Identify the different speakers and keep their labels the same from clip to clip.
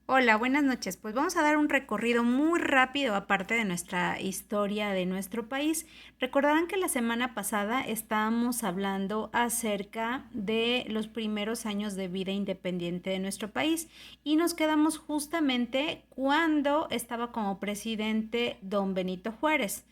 Speaker 1: Hola, buenas noches. Pues vamos a dar un recorrido muy rápido aparte de nuestra historia de nuestro país. Recordarán que la semana pasada estábamos hablando acerca de los primeros años de vida independiente de nuestro país y nos quedamos justamente cuando estaba como presidente don Benito Juárez.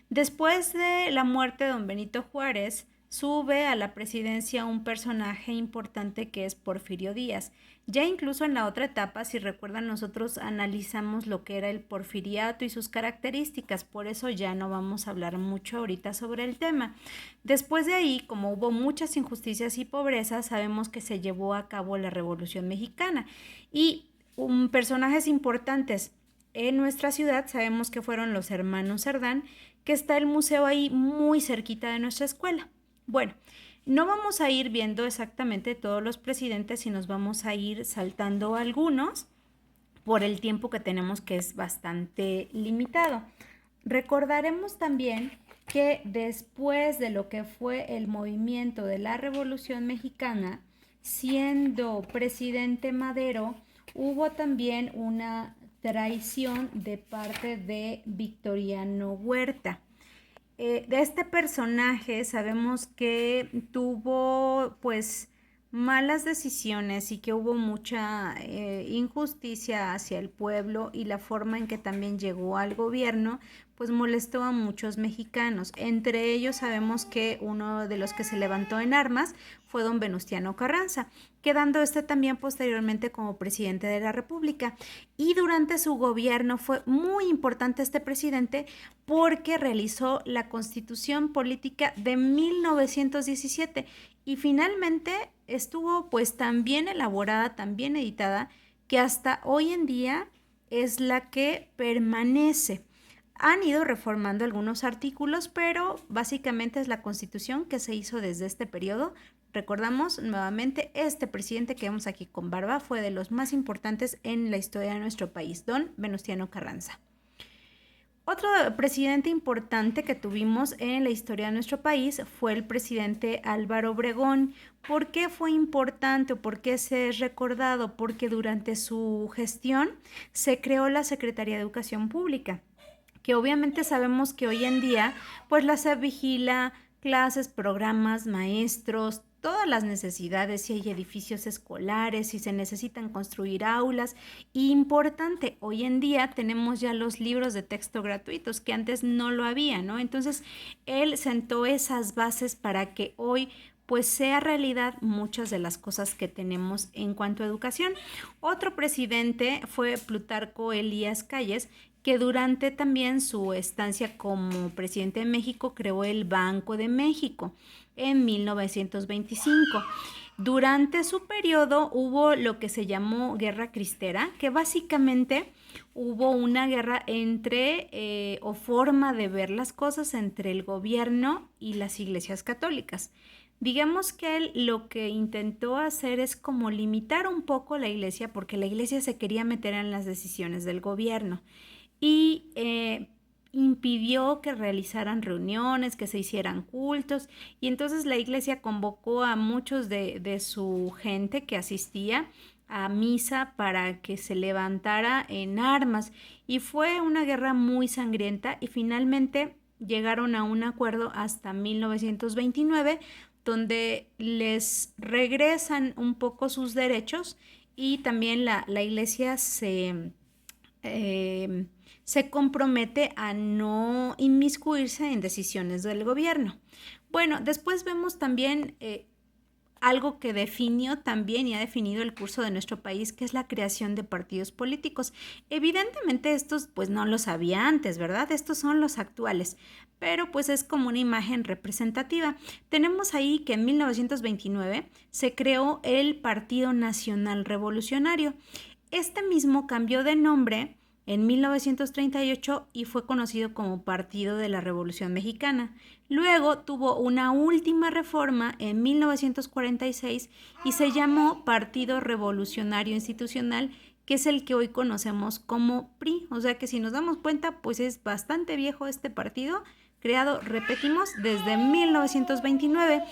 Speaker 1: Después de la muerte de don Benito Juárez, sube a la presidencia un personaje importante que es Porfirio Díaz. Ya incluso en la otra etapa, si recuerdan, nosotros analizamos lo que era el porfiriato y sus características, por eso ya no vamos a hablar mucho ahorita sobre el tema. Después de ahí, como hubo muchas injusticias y pobreza, sabemos que se llevó a cabo la Revolución Mexicana y personajes importantes en nuestra ciudad sabemos que fueron los hermanos Cerdán, que está el museo ahí muy cerquita de nuestra escuela. Bueno, no vamos a ir viendo exactamente todos los presidentes y nos vamos a ir saltando algunos por el tiempo que tenemos, que es bastante limitado. Recordaremos también que después de lo que fue el movimiento de la Revolución Mexicana, siendo presidente Madero, hubo también una traición de parte de Victoriano Huerta. De este personaje sabemos que tuvo pues malas decisiones y que hubo mucha injusticia hacia el pueblo, y la forma en que también llegó al gobierno pues molestó a muchos mexicanos. Entre ellos sabemos que uno de los que se levantó en armas fue don Venustiano Carranza, quedando este también posteriormente como presidente de la República. Y durante su gobierno fue muy importante este presidente porque realizó la Constitución Política de 1917 y finalmente estuvo pues tan bien elaborada, tan bien editada, que hasta hoy en día es la que permanece. Han ido reformando algunos artículos, pero básicamente es la Constitución que se hizo desde este periodo. Recordamos nuevamente, este presidente que vemos aquí con barba fue de los más importantes en la historia de nuestro país, don Venustiano Carranza. Otro presidente importante que tuvimos en la historia de nuestro país fue el presidente Álvaro Obregón. ¿Por qué fue importante o por qué se es recordado? Porque durante su gestión se creó la Secretaría de Educación Pública, que obviamente sabemos que hoy en día pues la SEP vigila clases, programas, maestros, todas las necesidades, si hay edificios escolares, si se necesitan construir aulas. Y importante, hoy en día tenemos ya los libros de texto gratuitos, que antes no lo había, ¿no? Entonces, él sentó esas bases para que hoy pues sea realidad muchas de las cosas que tenemos en cuanto a educación. Otro presidente fue Plutarco Elías Calles, que durante también su estancia como presidente de México creó el Banco de México en 1925. Durante su periodo hubo lo que se llamó Guerra Cristera, que básicamente hubo una guerra entre o forma de ver las cosas entre el gobierno y las iglesias católicas. Digamos que él lo que intentó hacer es como limitar un poco la iglesia, porque la iglesia se quería meter en las decisiones del gobierno y impidió que realizaran reuniones, que se hicieran cultos, y entonces la iglesia convocó a muchos de su gente que asistía a misa para que se levantara en armas, y fue una guerra muy sangrienta y finalmente llegaron a un acuerdo hasta 1929 donde les regresan un poco sus derechos, y también la iglesia eh, se compromete a no inmiscuirse en decisiones del gobierno. Bueno, después vemos también algo que definió también y ha definido el curso de nuestro país, que es la creación de partidos políticos. Evidentemente estos pues no los había antes, ¿verdad? Estos son los actuales, pero pues es como una imagen representativa. Tenemos ahí que en 1929 se creó el Partido Nacional Revolucionario. Este mismo cambió de nombre en 1938 y fue conocido como Partido de la Revolución Mexicana. Luego tuvo una última reforma en 1946 y se llamó Partido Revolucionario Institucional, que es el que hoy conocemos como PRI. O sea que si nos damos cuenta, pues es bastante viejo este partido. creado, repetimos, desde 1929.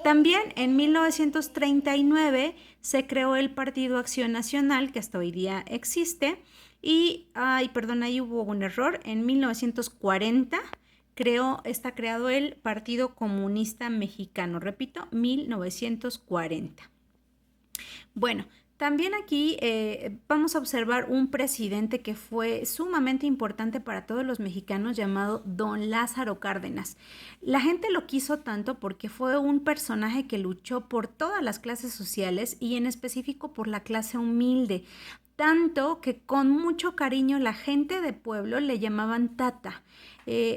Speaker 1: También en 1939 se creó el Partido Acción Nacional, que hasta hoy día existe. Y, ahí hubo un error, en 1940 está creado el Partido Comunista Mexicano, repito, 1940. Bueno, también aquí vamos a observar un presidente que fue sumamente importante para todos los mexicanos llamado Don Lázaro Cárdenas. La gente lo quiso tanto porque fue un personaje que luchó por todas las clases sociales y en específico por la clase humilde. Tanto que con mucho cariño la gente de pueblo le llamaban Tata.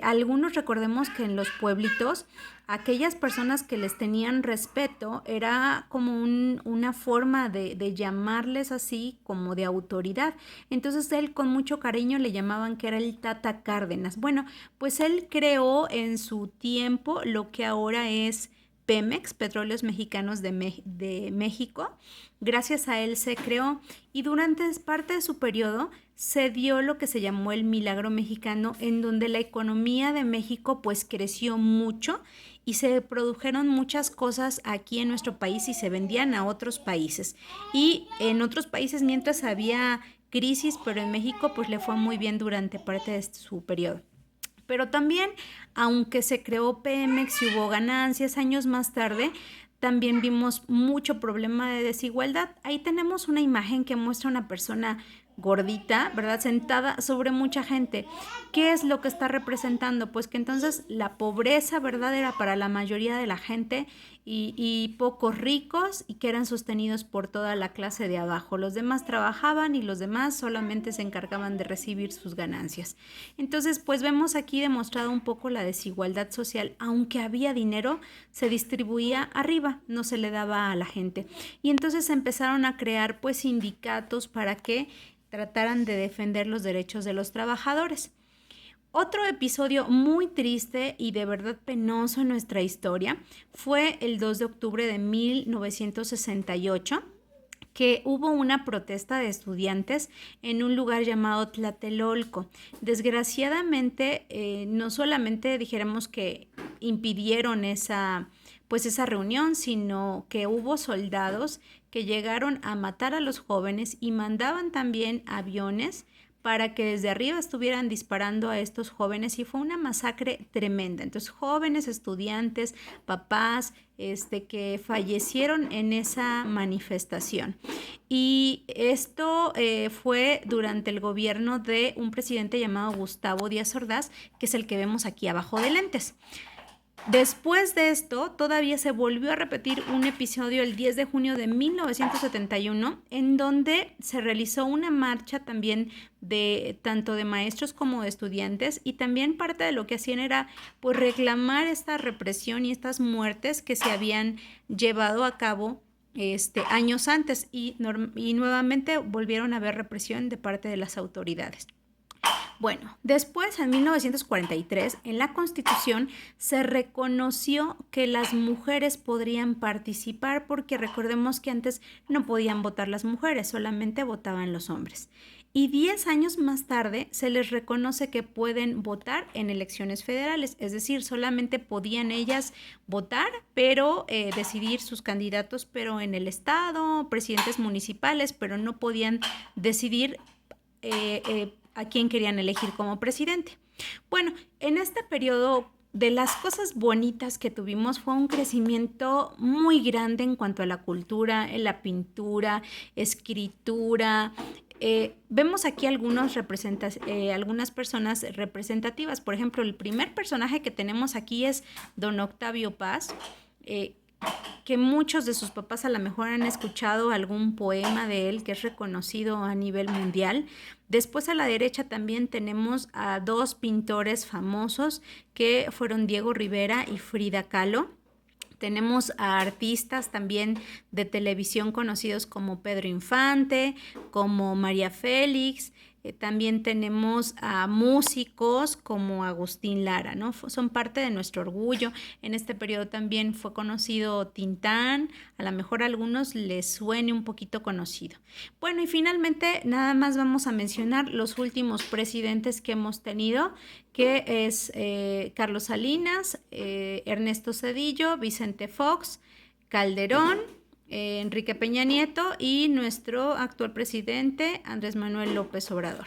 Speaker 1: Algunos recordemos que en los pueblitos aquellas personas que les tenían respeto era como una forma de llamarles así como de autoridad. Entonces él con mucho cariño le llamaban que era el Tata Cárdenas. Bueno, pues él creó en su tiempo lo que ahora es Pemex, Petróleos Mexicanos de México. Gracias a él se creó y durante parte de su periodo se dio lo que se llamó el Milagro Mexicano, en donde la economía de México pues creció mucho y se produjeron muchas cosas aquí en nuestro país y se vendían a otros países. Y en otros países mientras había crisis, pero en México pues le fue muy bien durante parte de su periodo. Pero también, aunque se creó Pemex y hubo ganancias, años más tarde también vimos mucho problema de desigualdad. Ahí tenemos una imagen que muestra una persona gordita, ¿verdad? Sentada sobre mucha gente. ¿Qué es lo que está representando? Pues que entonces la pobreza, ¿verdad? Era para la mayoría de la gente y pocos ricos y que eran sostenidos por toda la clase de abajo. Los demás trabajaban y los demás solamente se encargaban de recibir sus ganancias. Entonces, pues vemos aquí demostrado un poco la desigualdad social. Aunque había dinero, se distribuía arriba, no se le daba a la gente. Y entonces empezaron a crear pues sindicatos para que trataran de defender los derechos de los trabajadores. Otro episodio muy triste y de verdad penoso en nuestra historia fue el 2 de octubre de 1968, que hubo una protesta de estudiantes en un lugar llamado Tlatelolco. Desgraciadamente, no solamente dijéramos que impidieron esa reunión, sino que hubo soldados que llegaron a matar a los jóvenes y mandaban también aviones para que desde arriba estuvieran disparando a estos jóvenes y fue una masacre tremenda. Entonces, jóvenes, estudiantes, papás, que fallecieron en esa manifestación. Y esto fue durante el gobierno de un presidente llamado Gustavo Díaz Ordaz, que es el que vemos aquí abajo de lentes. Después de esto, todavía se volvió a repetir un episodio el 10 de junio de 1971, en donde se realizó una marcha también tanto de maestros como de estudiantes, y también parte de lo que hacían era pues reclamar esta represión y estas muertes que se habían llevado a cabo años antes y nuevamente volvieron a haber represión de parte de las autoridades. Bueno, después, en 1943, en la Constitución se reconoció que las mujeres podrían participar porque recordemos que antes no podían votar las mujeres, solamente votaban los hombres. Y 10 años más tarde se les reconoce que pueden votar en elecciones federales, es decir, solamente podían ellas votar, pero decidir sus candidatos, pero en el estado, presidentes municipales, pero no podían decidir a quién querían elegir como presidente. Bueno, en este periodo de las cosas bonitas que tuvimos fue un crecimiento muy grande en cuanto a la cultura, en la pintura, escritura. Vemos aquí algunas personas representativas. Por ejemplo, el primer personaje que tenemos aquí es Don Octavio Paz, que muchos de sus papás a lo mejor han escuchado algún poema de él que es reconocido a nivel mundial. Después a la derecha también tenemos a dos pintores famosos que fueron Diego Rivera y Frida Kahlo. Tenemos a artistas también de televisión conocidos como Pedro Infante, como María Félix, También tenemos a músicos como Agustín Lara, ¿no? Son parte de nuestro orgullo. En este periodo también fue conocido Tintán, a lo mejor a algunos les suene un poquito conocido. Bueno, y finalmente nada más vamos a mencionar los últimos presidentes que hemos tenido, que es Carlos Salinas, Ernesto Zedillo, Vicente Fox, Calderón, Enrique Peña Nieto y nuestro actual presidente Andrés Manuel López Obrador.